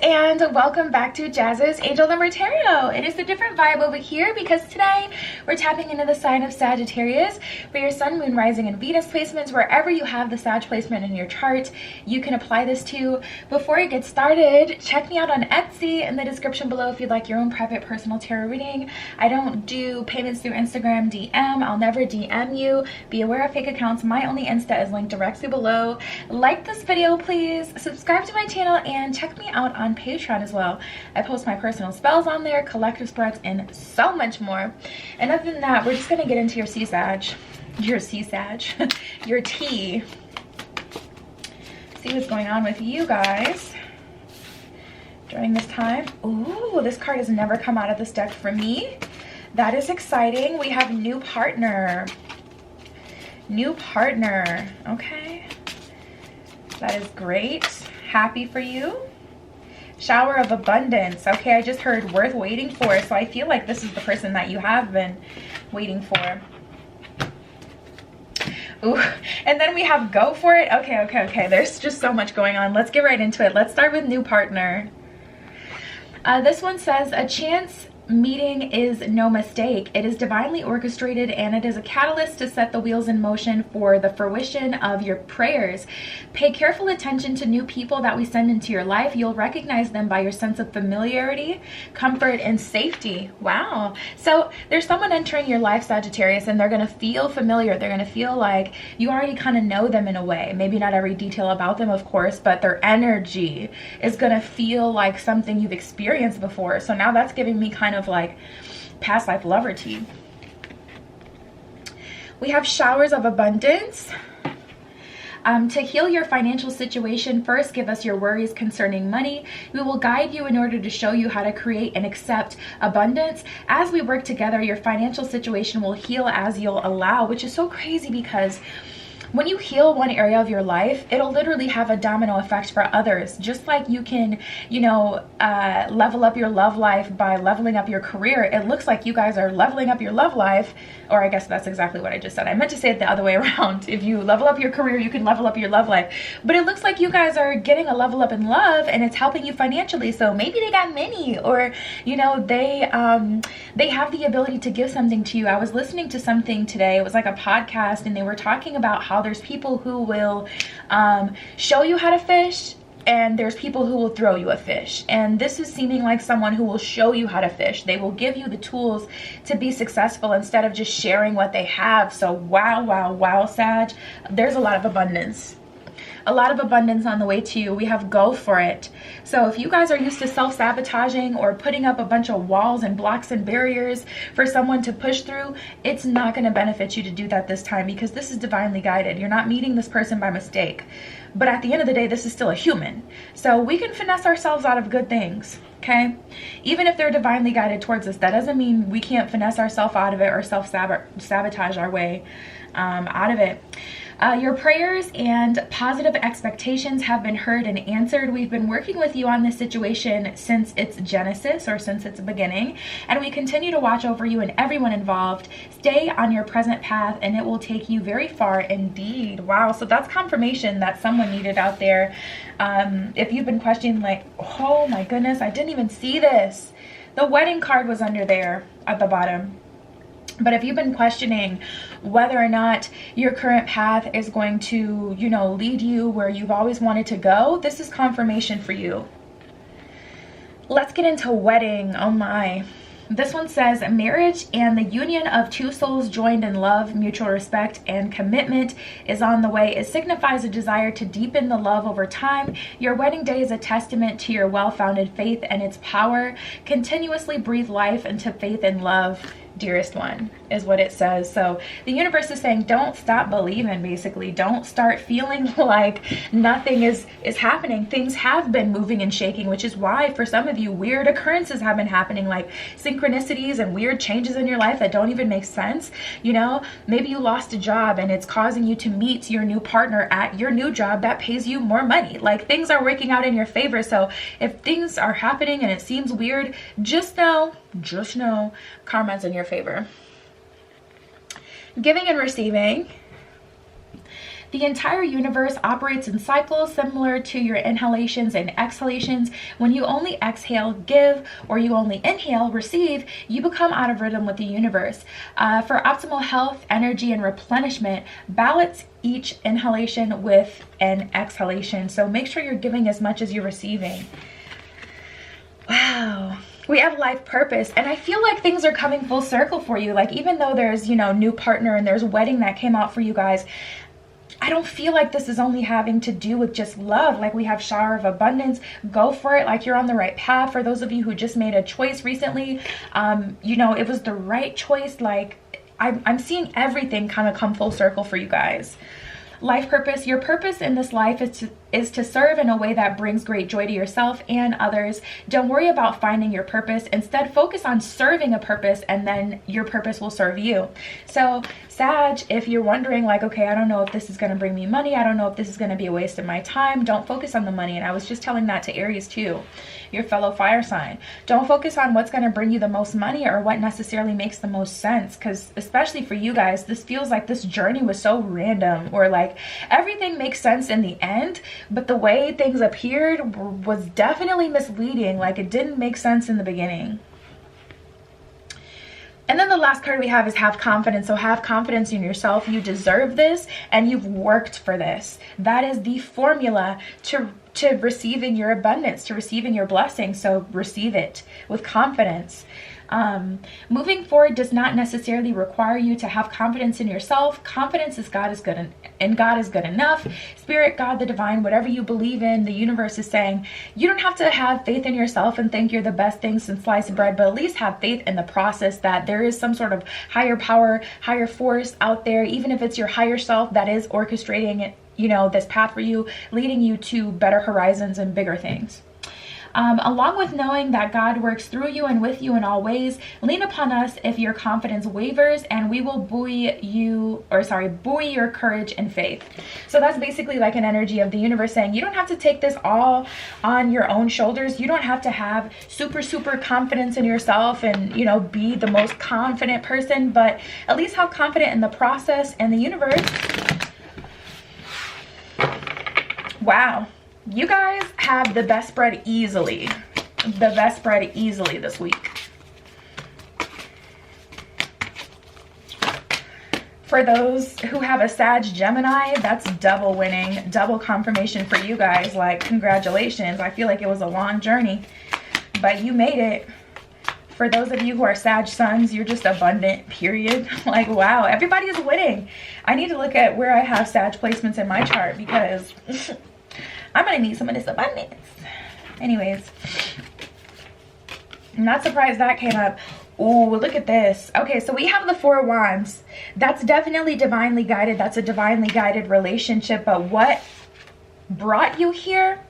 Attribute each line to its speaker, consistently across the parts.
Speaker 1: and welcome back to Jazz's Angel Number Tarot. It is a different vibe over here because today we're tapping into the sign of Sagittarius for your Sun, Moon, Rising, and Venus placements. Wherever you have the Sag placement in your chart, you can apply this to. Before you get started, check me out on Etsy in the description below if you'd like your own private personal tarot reading. I don't do payments through Instagram DM. I'll never DM you. Be aware of fake accounts. My ONLY Insta is linked directly below. Like this video, please. Subscribe to my channel and check me out on Patreon as well. I post my personal spells on there, collective spreads, and so much more. And other than that, we're just gonna get into your your tea. See what's going on with you guys during this time. Ooh, this card has never come out of this deck for me. That is exciting. We have new partner. New partner. Okay. That is great. Happy for you. Shower of abundance. Okay, I just heard worth waiting for. So I feel like this is the person that you have been waiting for. Ooh, and then we have go for it. Okay. There's just so much going on. Let's get right into it. Let's start with new partner. This one says, a chance meeting is no mistake. It is divinely orchestrated and it is a catalyst to set the wheels in motion for the fruition of your prayers. Pay careful attention to new people that we send into your life. You'll recognize them by your sense of familiarity, comfort, and safety. Wow. So there's someone entering your life, Sagittarius, and they're going to feel familiar. They're going to feel like you already kind of know them in a way. Maybe not every detail about them, of course, but their energy is going to feel like something you've experienced before. So now that's giving me kind of like past life lover tea. We have showers of abundance. To heal your financial situation, first give us your worries concerning money. We will guide you in order to show you how to create and accept abundance. As we work together, your financial situation will heal as you'll allow, which is so crazy because when you heal one area of your life, it'll literally have a domino effect for others. Just like you can, level up your love life by leveling up your career. It looks like you guys are leveling up your love life, or I guess that's exactly what I just said. I meant to say it the other way around. If you level up your career, you can level up your love life. But it looks like you guys are getting a level up in love and it's helping you financially. So maybe they got money, or, they have the ability to give something to you. I was listening to something today. It was like a podcast and they were talking about how there's people who will show you how to fish, and there's people who will throw you a fish. And this is seeming like someone who will show you how to fish. They will give you the tools to be successful instead of just sharing what they have. So wow, Sag, there's a lot of abundance. A lot of abundance on the way to you. We have go for it. So if you guys are used to self-sabotaging or putting up a bunch of walls and blocks and barriers for someone to push through, it's not going to benefit you to do that this time because this is divinely guided. You're not meeting this person by mistake. But at the end of the day, this is still a human. So we can finesse ourselves out of good things. Okay, even if they're divinely guided towards us, that doesn't mean we can't finesse ourselves out of it or self-sabotage our way out of it. Your prayers and positive expectations have been heard and answered. We've been working with you on this situation since its genesis, or since its beginning, and we continue to watch over you and everyone involved. Stay on your present path and it will take you very far indeed. Wow, so that's confirmation that someone needed out there. If you've been questioning like, oh my goodness, I didn't even see this. The wedding card was under there at the bottom. But if you've been questioning whether or not your current path is going to, lead you where you've always wanted to go, this is confirmation for you. Let's get into wedding. Oh my. This one says, marriage and the union of two souls joined in love, mutual respect, and commitment is on the way. It signifies a desire to deepen the love over time. Your wedding day is a testament to your well-founded faith and its power. Continuously breathe life into faith and love, dearest one, is what it says. So the universe is saying, don't stop believing, basically. Don't start feeling like nothing is happening. Things have been moving and shaking, which is why for some of you, weird occurrences have been happening, like synchronicities and weird changes in your life that don't even make sense. Maybe you lost a job and it's causing you to meet your new partner at your new job that pays you more money. Like things are working out in your favor. So if things are happening and it seems weird, just know karma's in your favor. Giving and receiving. The entire universe operates in cycles similar to your inhalations and exhalations. When you only exhale, give, or you only inhale, receive, you become out of rhythm with the universe. For optimal health, energy, and replenishment, balance each inhalation with an exhalation. So make sure you're giving as much as you're receiving. Wow. We have life purpose, and I feel like things are coming full circle for you. Like, even though there's, you know, new partner and there's wedding that came out for you guys, I don't feel like this is only having to do with just love. Like, we have shower of abundance. Go for it. Like, you're on the right path. For those of you who just made a choice recently, you know, it was the right choice. Like, I'm seeing everything kind of come full circle for you guys. Life purpose. Your purpose in this life is to serve in a way that brings great joy to yourself and others. Don't worry about finding your purpose. Instead, focus on serving a purpose, and then your purpose will serve you. So, Sag, if you're wondering, like, okay, I don't know if this is going to bring me money, I don't know if this is going to be a waste of my time, don't focus on the money. And I was just telling that to Aries too, your fellow fire sign. Don't focus on what's going to bring you the most money or what necessarily makes the most sense, because especially for you guys, this feels like this journey was so random, or like everything makes sense in the end, but the way things appeared was definitely misleading. Like, it didn't make sense in the beginning. And then the last card we have is have confidence. So have confidence in yourself. You deserve this, and you've worked for this. That is the formula to receiving your abundance, to receiving your blessing. So receive it with confidence. Moving forward does not necessarily require you to have confidence in yourself. Confidence is God is good, and God is good enough. Spirit, God, the divine, whatever you believe in, the universe is saying you don't have to have faith in yourself and think you're the best thing since sliced bread, but at least have faith in the process that there is some sort of higher power, higher force out there, even if it's your higher self that is orchestrating it, you know, this path for you, leading you to better horizons and bigger things. Along with knowing that God works through you and with you in all ways, lean upon us if your confidence wavers, and we will buoy your courage and faith. So that's basically like an energy of the universe saying you don't have to take this all on your own shoulders. You don't have to have super confidence in yourself and, you know, be the most confident person, but at least have confidence in the process and the universe. Wow. You guys have the best spread easily. The best spread easily this week. For those who have a Sag Gemini, that's double winning, double confirmation for you guys. Like, congratulations. I feel like it was a long journey, but you made it. For those of you who are Sag Suns, you're just abundant, period. Like, wow, everybody is winning. I need to look at where I have Sag placements in my chart, because I'm gonna need some of this abundance. Anyways, I'm not surprised that came up. Ooh, look at this. Okay, so we have the Four of Wands. That's definitely divinely guided. That's a divinely guided relationship. But what brought you here?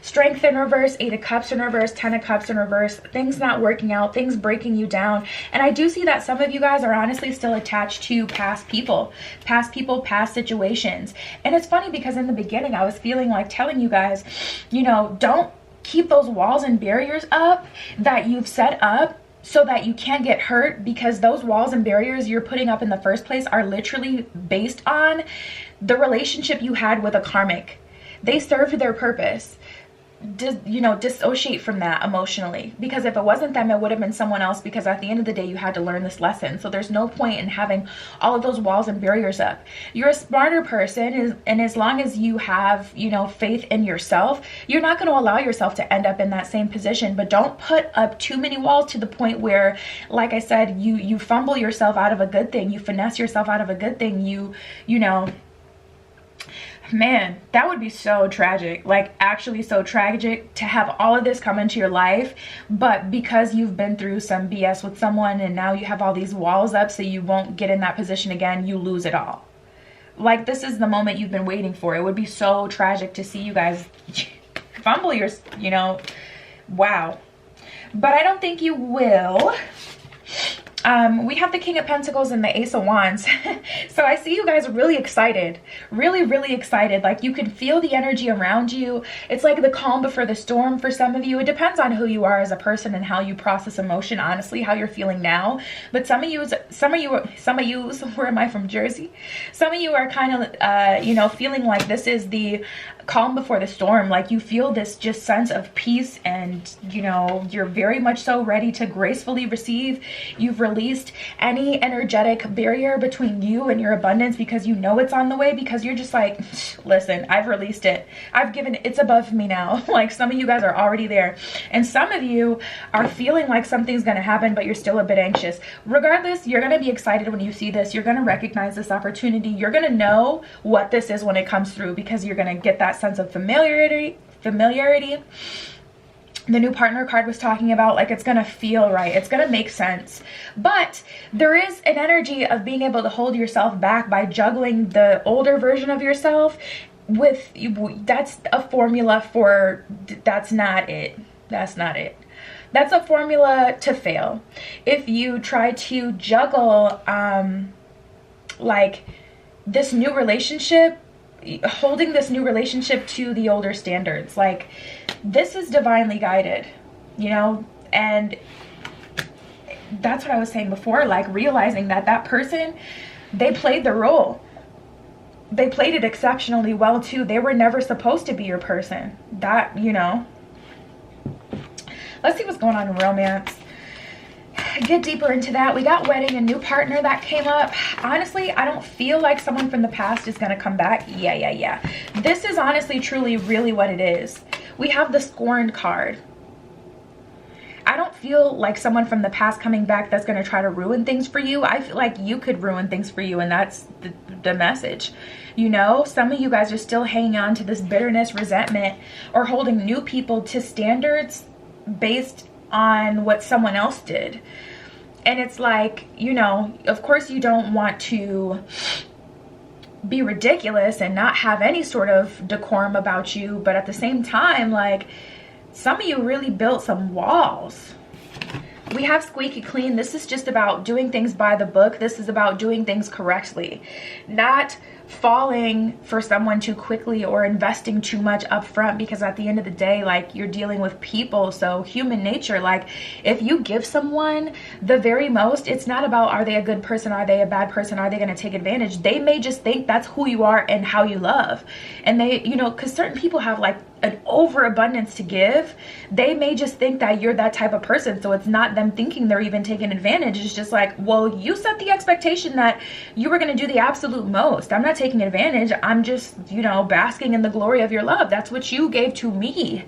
Speaker 1: Strength in reverse, 8 of Cups in reverse, 10 of Cups in reverse, things not working out, things breaking you down. And I do see that some of you guys are honestly still attached to past people, past situations. And it's funny because in the beginning I was feeling like telling you guys, you know, don't keep those walls and barriers up that you've set up so that you can't get hurt, because those walls and barriers you're putting up in the first place are literally based on the relationship you had with a karmic. They served their purpose. Dissociate from that emotionally, because if it wasn't them, it would have been someone else, because at the end of the day you had to learn this lesson. So there's no point in having all of those walls and barriers up. You're a smarter person, and as long as you have, you know, faith in yourself, you're not going to allow yourself to end up in that same position. But don't put up too many walls to the point where, like I said, you fumble yourself out of a good thing, you finesse yourself out of a good thing, you know. Man, that would be so tragic, like actually so tragic, to have all of this come into your life, but because you've been through some BS with someone and now you have all these walls up so you won't get in that position again, you lose it all. Like, this is the moment you've been waiting for. It would be so tragic to see you guys fumble your, you know, wow. But I don't think you will. We have the King of Pentacles and the Ace of Wands. So I see you guys really excited, really excited. Like you can feel the energy around you. It's like the calm before the storm for some of you. It depends on who you are as a person and how you process emotion, honestly, how you're feeling now. But some of you, where am I from? Jersey? Some of you are kind of, you know, feeling like this is the calm before the storm. Like you feel this just sense of peace, and you know, you're very much so ready to gracefully receive. You've released any energetic barrier between you and your abundance because you know it's on the way, because you're just like, listen, I've released it. I've given, it's above me now. Like some of you guys are already there, and some of you are feeling like something's going to happen, but you're still a bit anxious. Regardless, you're going to be excited when you see this. You're going to recognize this opportunity. You're going to know what this is when it comes through, because you're going to get that sense of familiarity. The new partner card was talking about, like, it's gonna feel right, it's gonna make sense. But there is an energy of being able to hold yourself back by juggling the older version of yourself with, that's a formula for, that's not it. That's a formula to fail. If you try to juggle like this new relationship, holding this new relationship to the older standards, like this is divinely guided, you know. And that's what I was saying before, like realizing that that person, they played the role, they played it exceptionally well too. They were never supposed to be your person, that, you know. Let's see what's going on in romance. Get deeper into that. We got wedding and new partner that came up. Honestly, I don't feel like someone from the past is going to come back. Yeah. This is honestly, truly, really what it is. We have the scorned card. I don't feel like someone from the past coming back that's going to try to ruin things for you. I feel like you could ruin things for you, and that's the message. You know, some of you guys are still hanging on to this bitterness, resentment, or holding new people to standards based on what someone else did. And it's like, you know, of course you don't want to be ridiculous and not have any sort of decorum about you, but at the same time, like, some of you really built some walls. We have squeaky clean. This is just about doing things by the book. This is about doing things correctly, not falling for someone too quickly or investing too much up front, because at the end of the day, like, you're dealing with people. So human nature, like, if you give someone the very most, it's not about, are they a good person, are they a bad person, are they going to take advantage? They may just think that's who you are and how you love. And they, you know, because certain people have like an overabundance to give, they may just think that you're that type of person. So it's not them thinking they're even taking advantage. It's just like, well, you set the expectation that you were going to do the absolute most. I'm not taking advantage. I'm just, you know, basking in the glory of your love. That's what you gave to me.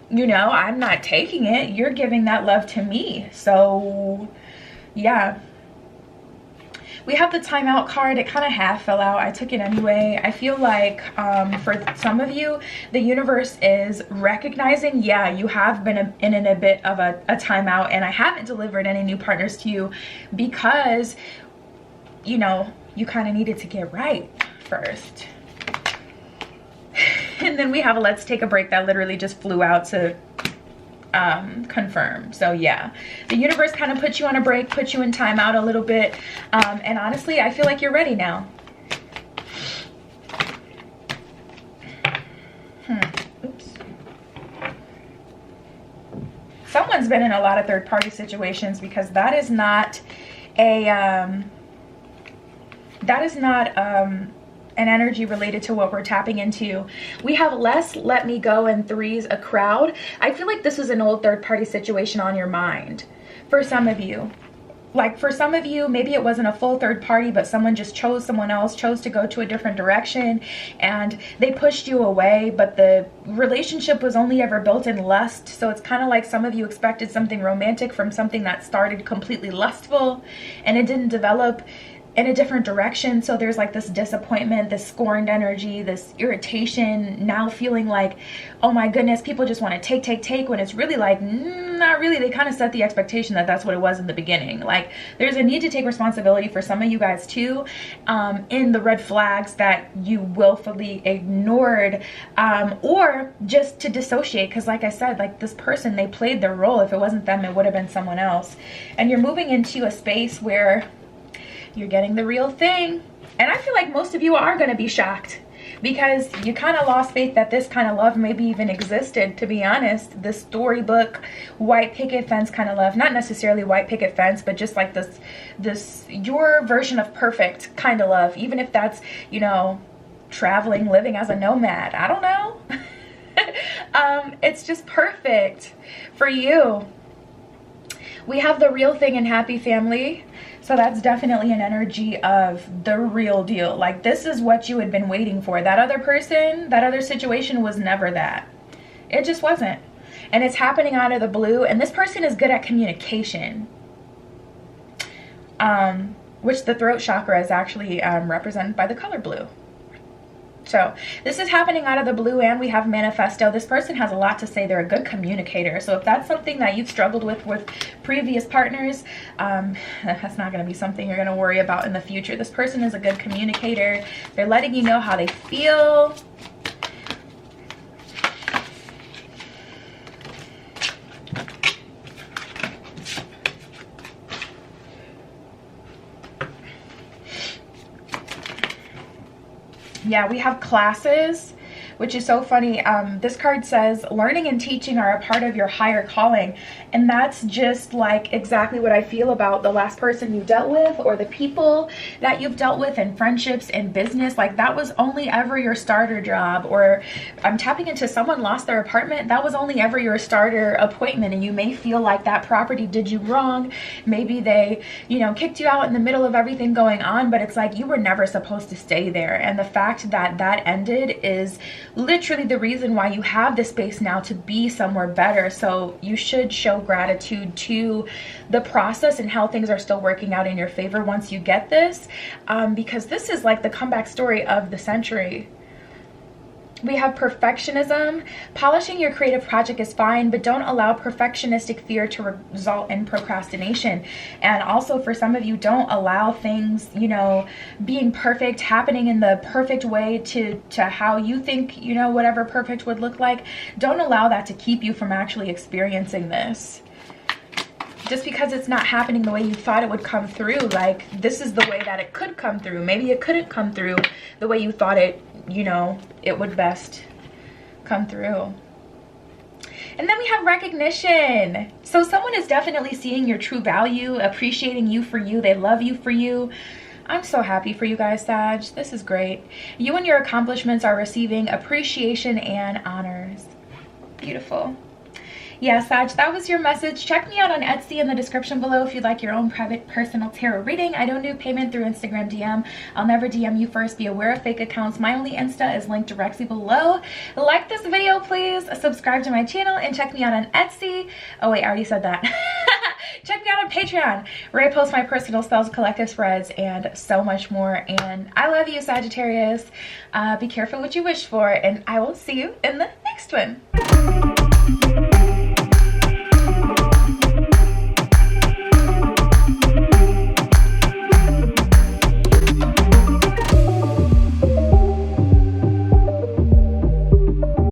Speaker 1: You know, I'm not taking it. You're giving that love to me. So yeah. We have the timeout card. It kind of half fell out. I took it anyway. I feel like for some of you, the universe is recognizing, yeah, you have been in a bit of a timeout, and I haven't delivered any new partners to you because, you know, you kind of needed to get right first. And then we have a let's take a break that literally just flew out to confirm. So yeah, the universe kind of puts you on a break, puts you in timeout a little bit, and honestly, I feel like you're ready now. Oops. Someone's been in a lot of third-party situations, because that is not a an energy related to what we're tapping into. We have less let me go and threes a crowd. I feel like this is an old third-party situation on your mind for some of you. Like, for some of you, maybe it wasn't a full third party, but someone just chose someone else, chose to go to a different direction, and they pushed you away, but the relationship was only ever built in lust. So it's kind of like some of you expected something romantic from something that started completely lustful, and it didn't develop in a different direction. So there's like this disappointment, this scorned energy, this irritation, now feeling like, oh my goodness, people just want to take, when it's really like, not really. They kind of set the expectation that that's what it was in the beginning. Like, there's a need to take responsibility for some of you guys too, in the red flags that you willfully ignored, or just to dissociate. Because like I said, like, this person, they played their role. If it wasn't them, it would have been someone else. And you're moving into a space where you're getting the real thing. And I feel like most of you are going to be shocked, because you kind of lost faith that this kind of love maybe even existed, to be honest. This storybook, white picket fence kind of love. Not necessarily white picket fence, but just like this your version of perfect kind of love. Even if that's, you know, traveling, living as a nomad. I don't know. It's just perfect for you. We have the real thing in happy family. So that's definitely an energy of the real deal. Like, this is what you had been waiting for. That other person, that other situation was never that. It just wasn't. And it's happening out of the blue. And this person is good at communication. Which the throat chakra is actually represented by the color blue. So this is happening out of the blue, and we have manifesto. This person has a lot to say. They're a good communicator. So if that's something that you've struggled with previous partners, that's not going to be something you're going to worry about in the future. This person is a good communicator. They're letting you know how they feel. Yeah, we have classes, which is so funny. This card says learning and teaching are a part of your higher calling. And that's just like exactly what I feel about the last person you dealt with, or the people that you've dealt with in friendships and business. Like, that was only ever your starter job. Or I'm tapping into someone lost their apartment. That was only ever your starter appointment. And you may feel like that property did you wrong. Maybe they, you know, kicked you out in the middle of everything going on, but it's like you were never supposed to stay there. And the fact that that ended is literally the reason why you have the space now to be somewhere better. So you should show gratitude to the process and how things are still working out in your favor once you get this, because this is like the comeback story of the century. We have perfectionism. Polishing your creative project is fine, but don't allow perfectionistic fear to result in procrastination. And also, for some of you, don't allow things, you know, being perfect, happening in the perfect way to how you think, you know, whatever perfect would look like. Don't allow that to keep you from actually experiencing this. Just because it's not happening the way you thought it would come through, like, this is the way that it could come through. Maybe it couldn't come through the way you thought it, you know, it would best come through. And then we have recognition. So someone is definitely seeing your true value, appreciating you for you. They love you for you. I'm so happy for you guys, Sag. This is great. You and your accomplishments are receiving appreciation and honors. Beautiful. Yeah, Sag, that was your message. Check me out on Etsy in the description below if you'd like your own private personal tarot reading. I don't do payment through Instagram DM. I'll never DM you first. Be aware of fake accounts. My only Insta is linked directly below. Like this video, please. Subscribe to my channel and check me out on Etsy. Oh wait, I already said that. Check me out on Patreon, where I post my personal spells, collective spreads, and so much more. And I love you, Sagittarius. Be careful what you wish for, and I will see you in the next one.